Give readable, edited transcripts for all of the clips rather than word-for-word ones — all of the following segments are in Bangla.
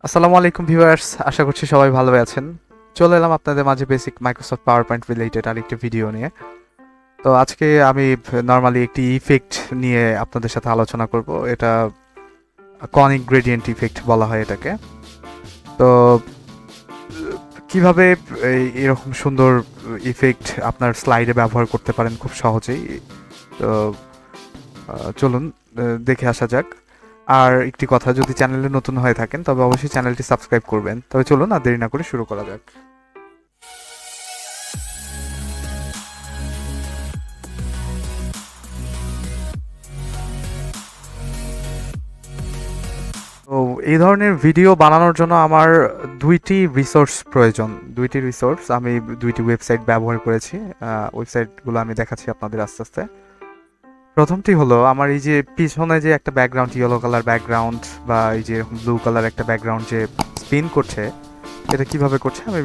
আসসালামু আলাইকুম ভিউয়ার্স, আশা করছি সবাই ভালো আছেন। চলে এলাম আপনাদের মাঝে basic Microsoft power point related আরেকটি ভিডিও নিয়ে। তো আজকে আমি নর্মালি একটি ইফেক্ট নিয়ে আপনাদের সাথে আলোচনা করব। এটা কনিক গ্রেডিয়েন্ট ইফেক্ট বলা হয় এটাকে। তো কিভাবে এরকম সুন্দর ইফেক্ট আপনার স্লাইডে ব্যবহার করতে পারেন খুব সহজেই। তো চলুন দেখে আসা যাক। আর একটি কথা, যদি চ্যানেলে নতুন হয়ে থাকেন তবে অবশ্যই চ্যানেলটি সাবস্ক্রাইব করবেন। তবে চলুন আর দেরি না করে শুরু করা যাক। তো এই ধরনের ভিডিও বানানোর জন্য আমার দুইটি রিসোর্স প্রয়োজন। দুইটি রিসোর্স আমি দুইটি ওয়েবসাইট ব্যবহার করেছি। ওয়েবসাইটগুলো আমি দেখাচ্ছি আপনাদের আস্তে আস্তে। প্রথমটি হলো আমার এই যে পিছনে যে একটা ব্যাকগ্রাউন্ড, ইয়েলো কালার ব্যাকগ্রাউন্ড বা এই যে ব্লু কালার একটা ব্যাকগ্রাউন্ড যে স্পিন করছে, এটা কিভাবে করছে আমি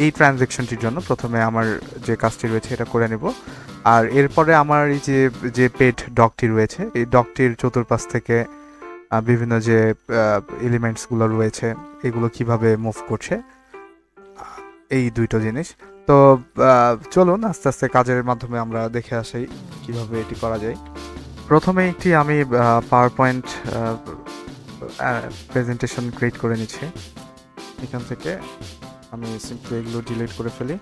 এই ট্রানজ্যাকশনটির জন্য প্রথমে আমার যে কাজটি রয়েছে এটা করে নেব। আর এরপরে আমার এই যে যে পেড ডগটি রয়েছে, এই ডগটির চতুর্পাশ থেকে বিভিন্ন যে এলিমেন্টসগুলো রয়েছে এগুলো কিভাবে মুভ করছে, এই দুইটো জিনিস। তো চলুন আস্তে আস্তে কাজের মাধ্যমে আমরা দেখে আসি কিভাবে এটি করা যায়। প্রথমে একটি আমি পাওয়ার পয়েন্ট প্রেজেন্টেশন ক্রিয়েট করে নিচ্ছি। এখান থেকে আমি সিম্পলি এগুলো ডিলিট করে ফেলি।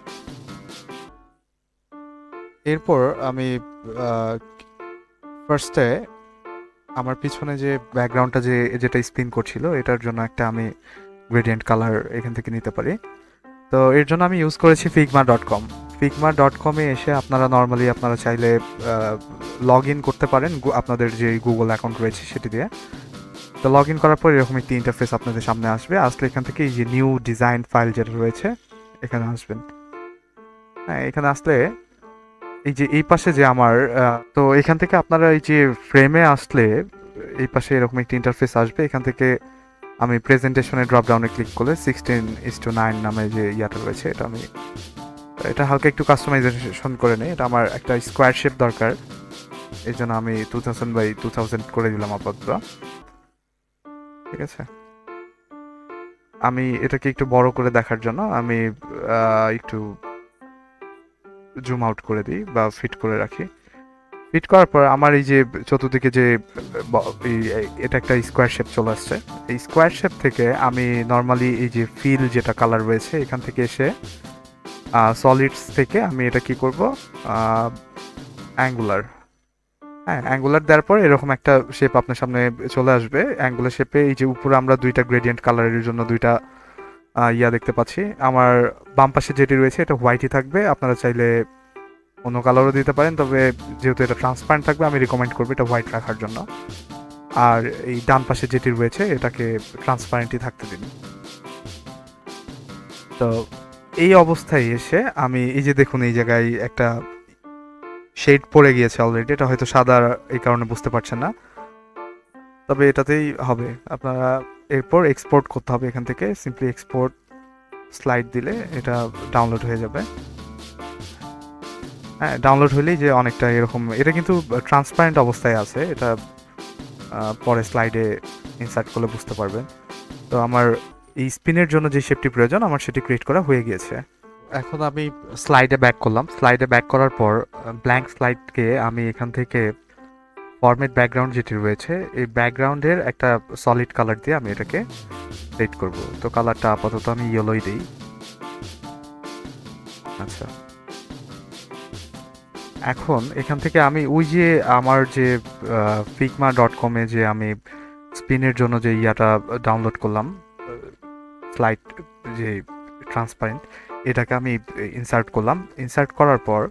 এরপর আমি ফার্স্টে আমার পিছনে যে ব্যাকগ্রাউন্ডটা যেটা স্পিন করছিল এটার জন্য একটা আমি গ্রেডিয়েন্ট কালার এখান থেকে নিতে পারি। তো এর জন্য আমি ইউজ করেছি figma.com। figma.com-এ এসে আপনারা নর্মালি আপনারা চাইলে লগ ইন করতে পারেন আপনাদের যে গুগল অ্যাকাউন্ট রয়েছে সেটি দিয়ে। তো লগ ইন করার পর এরকম একটি ইন্টারফেস আপনাদের সামনে আসবে। আসলে এখান থেকে এই যে নিউ ডিজাইন ফাইল যেটা রয়েছে এখানে আসবেন। হ্যাঁ, এখানে আসলে এই যে এই পাশে যে আমার তো এখান থেকে আপনারা এই যে ফ্রেমে আসলে এই পাশে এরকম একটি ইন্টারফেস আসবে। এখান থেকে আমি প্রেজেন্টেশনের ড্রপ ডাউনে ক্লিক করলে 16:9 নামে যে ইয়াটা রয়েছে এটা হালকা একটু কাস্টমাইজেশন করে নেই। এটা আমার একটা স্কোয়ার শেপ দরকার, এই জন্য আমি 2000 করে দিলাম আপাতত। ঠিক আছে, আমি এটাকে একটু বড় করে দেখার জন্য আমি একটু জুম আউট করে দিই বা ফিট করে রাখি। ফিট করার পর আমার এই যে চতুর্দিকে যে এটা একটা স্কোয়ার শেপ চলে আসছে। এই স্কোয়ার শেপ থেকে আমি নর্মালি এই যে ফিল যেটা কালার রয়েছে এখান থেকে এসে সলিডস থেকে আমি এটা কি করব, অ্যাঙ্গুলার। হ্যাঁ, অ্যাঙ্গুলার দেওয়ার পর এরকম একটা শেপ আপনার সামনে চলে আসবে। অ্যাঙ্গুলার শেপে এই যে উপরে আমরা দুইটা গ্রেডিয়েন্ট কালারের জন্য দুইটা ইয়া দেখতে পাচ্ছি। আমার বাম পাশে যেটি রয়েছে এটা হোয়াইটই থাকবে, আপনারা চাইলে অন্য কালারও দিতে পারেন, তবে যেহেতু এটা ট্রান্সপারেন্ট থাকবে আমি রিকমেন্ড করবো এটা হোয়াইট রাখার জন্য। আর এই ডান পাশে যেটি রয়েছে এটাকে ট্রান্সপারেন্টই থাকতে দিন। তো এই অবস্থায় এসে আমি এই যে দেখুন এই জায়গায় একটা শেড পড়ে গিয়েছে অলরেডি, এটা হয়তো সাদা এই কারণে বুঝতে পারছেন না, তবে এটাতেই হবে। আপনারা এরপর এক্সপোর্ট করতে হবে, এখান থেকে সিম্পলি এক্সপোর্ট স্লাইড দিলে এটা ডাউনলোড হয়ে যাবে। হ্যাঁ, ডাউনলোড হলেই যে অনেকটা এরকম, এটা কিন্তু ট্রান্সপারেন্ট অবস্থায় আছে, এটা পরে স্লাইডে ইনসার্ট করলে বুঝতে পারবেন। তো আমার এই স্পিনের জন্য যে শেপটি প্রয়োজন আমার সেটি ক্রিয়েট করা হয়ে গিয়েছে। এখন আমি স্লাইডে ব্যাক করলাম। স্লাইডে ব্যাক করার পর ব্ল্যাঙ্ক স্লাইডকে আমি এখান থেকে ফরম্যাট ব্যাকগ্রাউন্ড যেটি রয়েছে এই ব্যাকগ্রাউন্ডের একটা সলিড কালার দিয়ে আমি এটাকে সেট করব। তো কালারটা আপাতত আমি ইয়েলোই দিই। আচ্ছা, এখন এখান থেকে আমি ওই যে আমার যে figma.com-এ যে আমি স্পিনের জন্য যে ইয়াটা ডাউনলোড করলাম, স্লাইড যে ট্রান্সপারেন্ট, এটাকে আমি ইনসার্ট করলাম। ইনসার্ট করার পর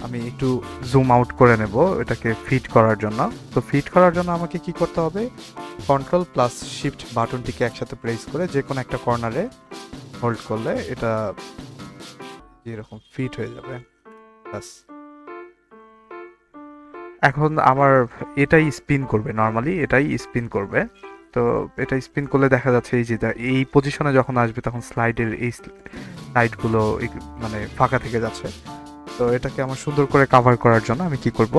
আমি একটু জুম আউট করে নেব এটাকে ফিট করার জন্য। তো ফিট করার জন্য আমাকে কি করতে হবে, Ctrl+Shift বাটনটিকে একসাথে প্রেস করে যে কোনো একটা কর্নারে হোল্ড করলে এটা এরকম ফিট হয়ে যাবে। ব্যাস, এখন আমার এটাই স্পিন করবে, নর্মালি এটাই স্পিন করবে। তো এটা স্পিন করলে দেখা যাচ্ছে এই যে এই পজিশনে যখন আসবে তখন স্লাইডের এই সাইডগুলো মানে ফাঁকা থেকে যাচ্ছে। তো এটাকে আমার সুন্দর করে কাভার করার জন্য আমি কি করব,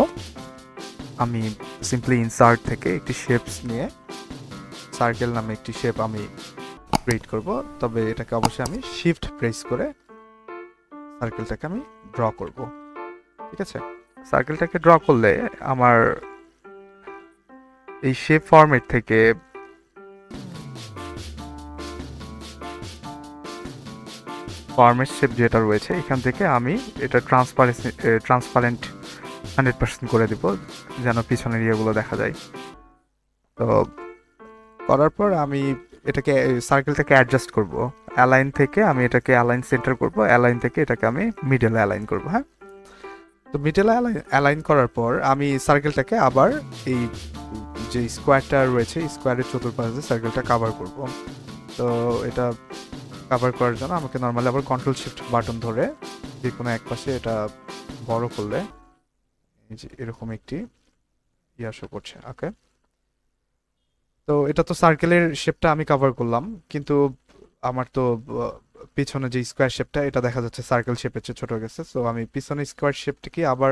আমি সিম্পলি ইনসার্ট থেকে একটি শেপস নিয়ে সার্কেল নামে একটি শেপ আমি ক্রিয়েট করব। তবে এটাকে অবশ্যই আমি শিফট প্রেস করে সার্কেলটাকে আমি ড্র করব। ঠিক আছে, সার্কেলটাকে ড্র করলে আমার এই শেপ ফরম্যাট থেকে ফরম্যাট শেপ যেটা রয়েছে এখান থেকে আমি এটা ট্রান্সপারেন্ট 100% করে দিব, যেন পিছনের ইয়েগুলো দেখা যায়। তো করার পর আমি এটাকে সার্কেলটাকে অ্যাডজাস্ট করব। অ্যালাইন থেকে আমি এটাকে অ্যালাইন সেন্টার করব, অ্যালাইন থেকে এটাকে আমি মিডলে অ্যালাইন করব। হ্যাঁ, তো মিডলে অ্যালাইন করার পর আমি সার্কেলটাকে আবার এই যে স্কোয়ারটা রয়েছে স্কোয়ারের চতুর্পাশে সার্কেলটা কভার করব। তো এটা কভার করার জন্য আমাকে নর্মালি আবার কন্ট্রোল শিফট বাটন ধরে যে কোনো এক পাশে এটা বড় করলে এই যে এরকম একটি ইয়া শো করছে। ওকে, তো এটা তো সার্কেলের শেপটা আমি কভার করলাম, কিন্তু আমার তো পিছনে যে স্কোয়ার শেপটা এটা দেখা যাচ্ছে সার্কেল শেপের চেয়ে ছোট গেছে। সো আমি পিছনে স্কোয়ার শেপটিকে আবার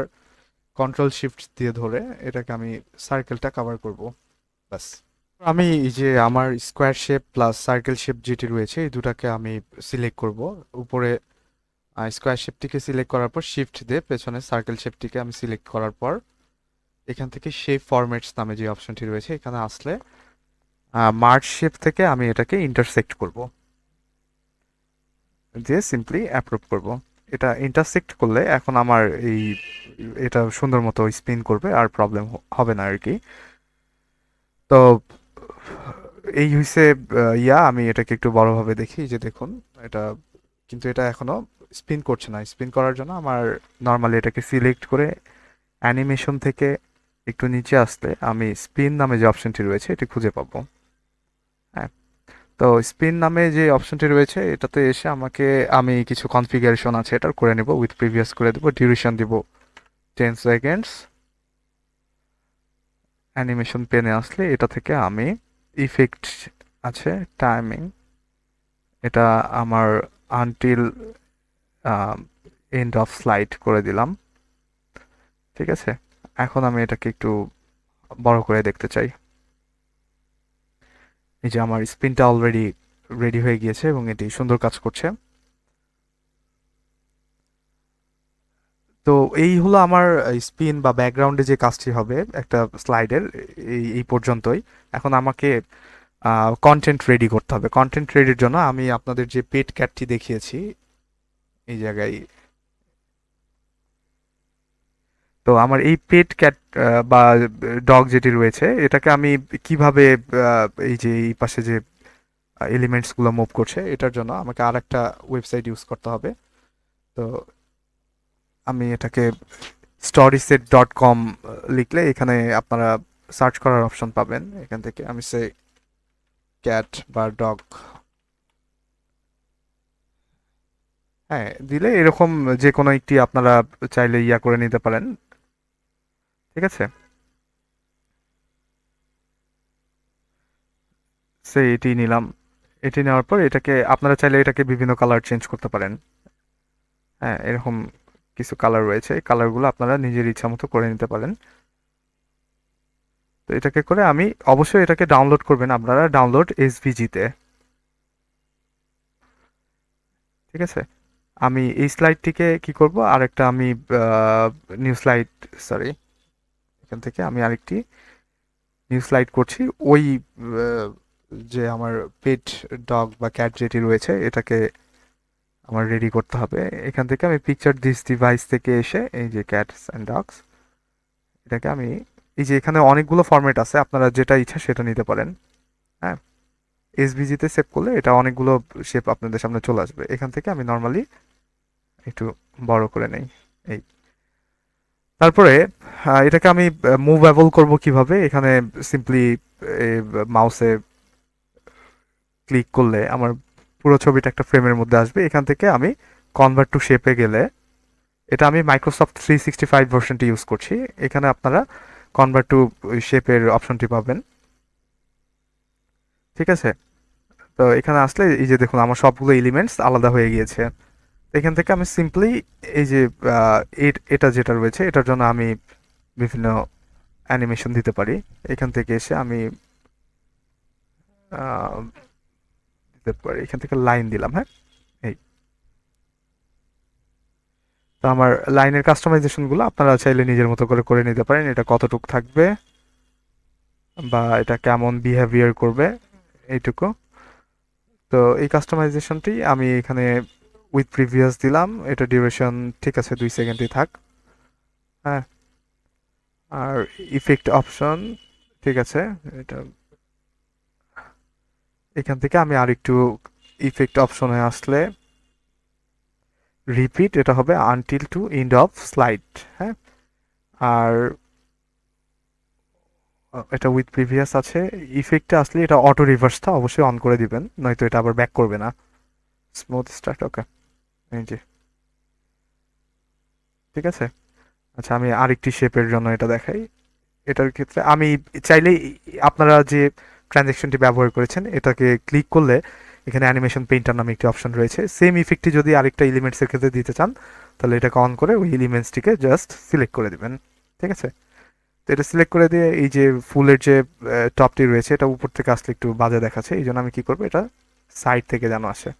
কন্ট্রোল শিফট দিয়ে ধরে এটাকে আমি সার্কেলটা কভার করব। বাস, আমি এই যে আমার square shape plus circle shape যেটি রয়েছে এই দুটাকে আমি সিলেক্ট করব। উপরে স্কোয়ার শেপটিকে সিলেক্ট করার পর শিফট দিয়ে পেছনে সার্কেল শেপটিকে আমি সিলেক্ট করার পর এখান থেকে শেপ ফরম্যাটস নামে যে অপশনটি রয়েছে এখানে আসলে মার্জ শেপ থেকে আমি এটাকে ইন্টারসেক্ট করব, দিয়ে সিম্পলি অ্যাপ্রুভ করব। এটা ইন্টারসেক্ট করলে এখন আমার এটা সুন্দর মতো স্পিন করবে আর প্রবলেম হবে না আর কি। তো এই হইছে আমি এটাকে একটু বড়ভাবে দেখি, যে দেখুন এটা, কিন্তু এটা এখনো স্পিন করছে না। স্পিন করার জন্য আমার নর্মালি এটাকে সিলেক্ট করে অ্যানিমেশন থেকে একটু নিচে আসলে আমি স্পিন নামে যে অপশনটি রয়েছে এটি খুঁজে পাবো। হ্যাঁ, তো স্পিন নামে যে অপশনটি রয়েছে এটাতে এসে আমি কিছু কনফিগারেশন আছে এটার করে নেব, উইথ প্রিভিয়াস করে দেবো, ডিউরেশন দিব 10 সেকেন্ডস। অ্যানিমেশন পেনে আসলে এটা থেকে আমি ইফেক্ট আছে টাইমিং, এটা আমার আনটিল এন্ড অফ স্লাইড করে দিলাম। ঠিক আছে, এখন আমি এটাকে একটু বড় করে দেখতে চাই। এই যে আমার স্পিনটা অলরেডি রেডি হয়ে গিয়েছে এবং এটি সুন্দর কাজ করছে। তো এই হলো আমার স্পিন বা ব্যাকগ্রাউন্ডে যে কাজটি হবে একটা স্লাইডের, এই পর্যন্তই। এখন আমাকে কন্টেন্ট রেডি করতে হবে। কন্টেন্ট রেডির জন্য আমি আপনাদের যে পেট ক্যাটটি দেখিয়েছি এই জায়গায়, তো আমার এই পেট ক্যাট বা ডগ যেটি রয়েছে এটাকে আমি কিভাবে এই যে এই পাশে যে এলিমেন্টসগুলো মুভ করছে এটার জন্য আমাকে আর একটা ওয়েবসাইট ইউজ করতে হবে। তো আমি এটাকে storyset.com লিখলে এখানে আপনারা সার্চ করার অপশন পাবেন। এখান থেকে আমি ক্যাট বা ডগ, হ্যাঁ, দিলে এরকম যে কোনো একটি আপনারা চাইলে করে নিতে পারেন। ঠিক আছে, এটি নিলাম। এটি নেওয়ার পর এটাকে আপনারা চাইলে এটাকে বিভিন্ন কালার চেঞ্জ করতে পারেন। হ্যাঁ, এরকম কিছু কালার রয়েছে, এই কালারগুলো আপনারা নিজের ইচ্ছা মতো করে নিতে পারেন। তো এটাকে করে আমি অবশ্যই এটাকে ডাউনলোড করবেন আপনারা, ডাউনলোড এসভিজিতে। ঠিক আছে, আমি এই স্লাইডটিকে কি করব, আরেকটা আমি নিউ স্লাইড, সরি, এখান থেকে আমি আরেকটি নিউ স্লাইড করছি। ওই যে আমার পেট ডগ বা ক্যাট যেটি রয়েছে এটাকে আমার রেডি করতে হবে। এখান থেকে আমি পিকচার দিস ডিভাইস থেকে এসে এই যে ক্যাটস অ্যান্ড ডগস, এটাকে আমি এই যে এখানে অনেকগুলো ফরম্যাট আছে, আপনারা যেটা ইচ্ছা সেটা নিতে পারেন। হ্যাঁ, এসভিজিতে সেভ করলে এটা অনেকগুলো শেপ আপনাদের সামনে চলে আসবে। এখান থেকে আমি নর্মালি একটু বড় করে নেই। এই তারপরে এটাকে আমি মুভেবল করব কিভাবে, এখানে সিম্পলি মাউসে ক্লিক করলে আমার পুরো ছবিটা একটা ফ্রেমের মধ্যে আসবে। এখান থেকে আমি কনভার্ট টু শেপে গেলে, এটা আমি মাইক্রোসফট 365 ভার্সনটি ইউজ করছি, এখানে আপনারা কনভার্ট টু শেপের অপশনটি পাবেন। ঠিক আছে, তো এখানে আসলে এই যে দেখুন আমার সবগুলো এলিমেন্টস আলাদা হয়ে গিয়েছে। এখান থেকে আমি সিম্পলি এই যে এটা যেটা রয়েছে এটার জন্য আমি বিভিন্ন অ্যানিমেশন দিতে পারি। এখান থেকে এসে আমি দিতে পারি, এখান থেকে লাইন দিলাম। হ্যাঁ, এই তো আমার লাইনের কাস্টমাইজেশনগুলো আপনারা চাইলে নিজের মতো করে করে নিতে পারেন। এটা কতটুক থাকবে বা এটা কেমন বিহেভিয়ার করবে এইটুকু। তো এই কাস্টমাইজেশনটি আমি এখানে উইথ প্রিভিয়াস দিলাম। এটা ডিউরেশন ঠিক আছে 2 সেকেন্ডই থাক। হ্যাঁ, আর ইফেক্ট অপশন ঠিক আছে, এটা এখান থেকে আমি আর একটু ইফেক্ট অপশনে আসলে রিপিট, এটা হবে until to end of slide. হ্যাঁ, আর এটা উইথ প্রিভিয়াস আছে। ইফেক্টে আসলে এটা অটো রিভার্সটা অবশ্যই অন করে দিবেন, নয়তো এটা আবার ব্যাক করবে না। স্মুথ স্টার্ট, ওকে, এই যে ঠিক আছে। আচ্ছা, আমি আরেকটি শেপের জন্য এটা দেখাই। এটার ক্ষেত্রে আমি চাইলেই আপনারা যে ট্রানজ্যাকশনটি ব্যবহার করেছেন এটাকে ক্লিক করলে এখানে অ্যানিমেশন পেইন্টার নামে একটি অপশন রয়েছে। সেম ইফেক্টটি যদি আরেকটা এলিমেন্টসের ক্ষেত্রে দিতে চান তাহলে এটাকে অন করে ওই এলিমেন্টসটিকে জাস্ট সিলেক্ট করে দিবেন। ঠিক আছে, তো এটা সিলেক্ট করে দিয়ে এই যে ফুলের যে টপটি রয়েছে এটা উপর থেকে আসলে একটু বাজে দেখাচ্ছে, এই জন্য আমি কি করবো, এটা সাইড থেকে যেন আসে।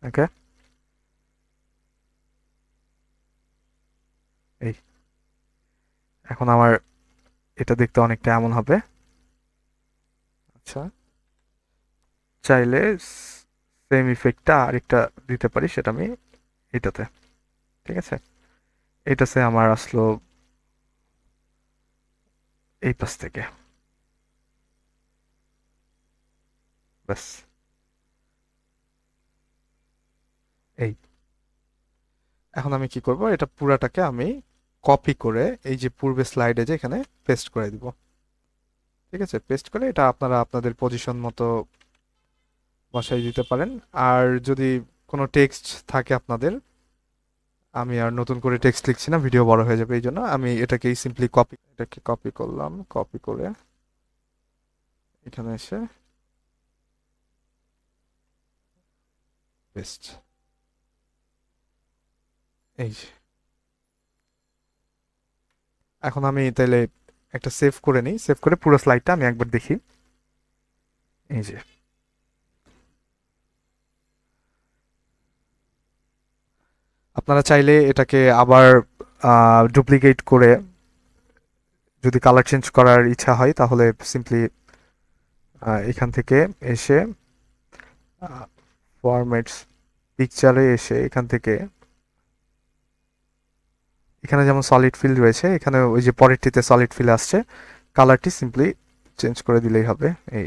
ওকে, এই এখন আমার এটা দেখতে অনেকটা এমন হবে। আচ্ছা, চাইলে সেম ইফেক্টটা আরেকটা দিতে পারি, সেটা আমি এটাতে। ঠিক আছে, এটাতে আমার আসলো এই পাশ থেকে, ব্যাস। এই এখন আমি কি করব, এটা পুরাটাকে আমি কপি করে এই যে পূর্বে স্লাইডে যে এখানে পেস্ট করে দিব। ঠিক আছে, পেস্ট করে এটা আপনারা আপনাদের পজিশন মতো বসাই দিতে পারেন। আর যদি কোনো টেক্সট থাকে আপনাদের, আমি আর নতুন করে টেক্সট লিখছি না, ভিডিও বড় হয়ে যাবে, এই জন্য আমি এটাকেই সিম্পলি এটাকে কপি করলাম, কপি করে এখানে এসে পেস্ট। এই যে এখন আমি তাইলে একটা সেভ করে নিই, সেভ করে পুরো স্লাইডটা আমি একবার দেখি। এই যে আপনারা চাইলে এটাকে আবার ডুপ্লিকেট করে যদি কালার চেঞ্জ করার ইচ্ছা হয় তাহলে সিম্পলি এখান থেকে এসে ফরম্যাটস পিকচারে এসে এখান থেকে এখানে যেমন সলিড ফিল রয়েছে, এখানে ওই যে পরেরটিতে সলিড ফিল আসছে, কালারটি সিম্পলি চেঞ্জ করে দিলেই হবে। এই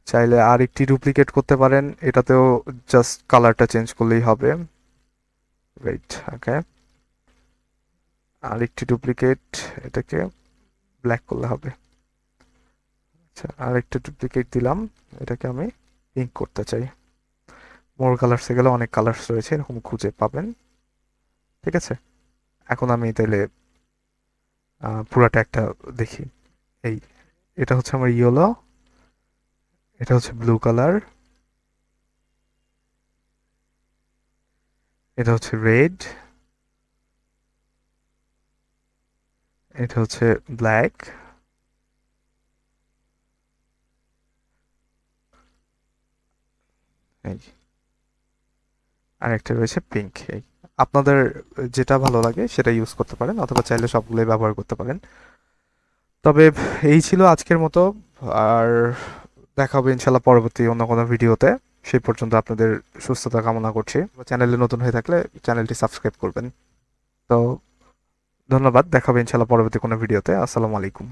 চাইলে আর একটি ডুপ্লিকেট করতে পারেন, এটাতেও জাস্ট কালারটা চেঞ্জ করলেই হবে। রাইট, ওকে, আর একটি ডুপ্লিকেট, এটাকে ব্ল্যাক করলে হবে। আচ্ছা, আর একটা ডুপ্লিকেট দিলাম, এটাকে আমি পিঙ্ক করতে চাই। মোর কালার্সে গেলে অনেক কালার্স রয়েছে, এরকম খুঁজে পাবেন। ঠিক আছে, এখন আমি তাইলে পুরাটা একটা দেখি। এই এটা হচ্ছে আমার ইয়েলো, এটা হচ্ছে ব্লু কালার, এটা হচ্ছে রেড, এটা হচ্ছে ব্ল্যাক, এই আর একটা রয়েছে পিঙ্ক। এই আপনাদের যেটা ভালো লাগে সেটা ইউজ করতে পারেন, অথবা চাইলে সবগুলোই ব্যবহার করতে পারেন। তবে এই ছিল আজকের মতো, আর দেখা হবে ইনশাল্লাহ পরবর্তী অন্য কোনো ভিডিওতে। সেই পর্যন্ত আপনাদের সুস্থতা কামনা করছি। চ্যানেলে নতুন হয়ে থাকলে চ্যানেলটি সাবস্ক্রাইব করবেন। তো ধন্যবাদ, দেখা হবে ইনশাল্লাহ পরবর্তী কোনো ভিডিওতে। আসসালামু আলাইকুম।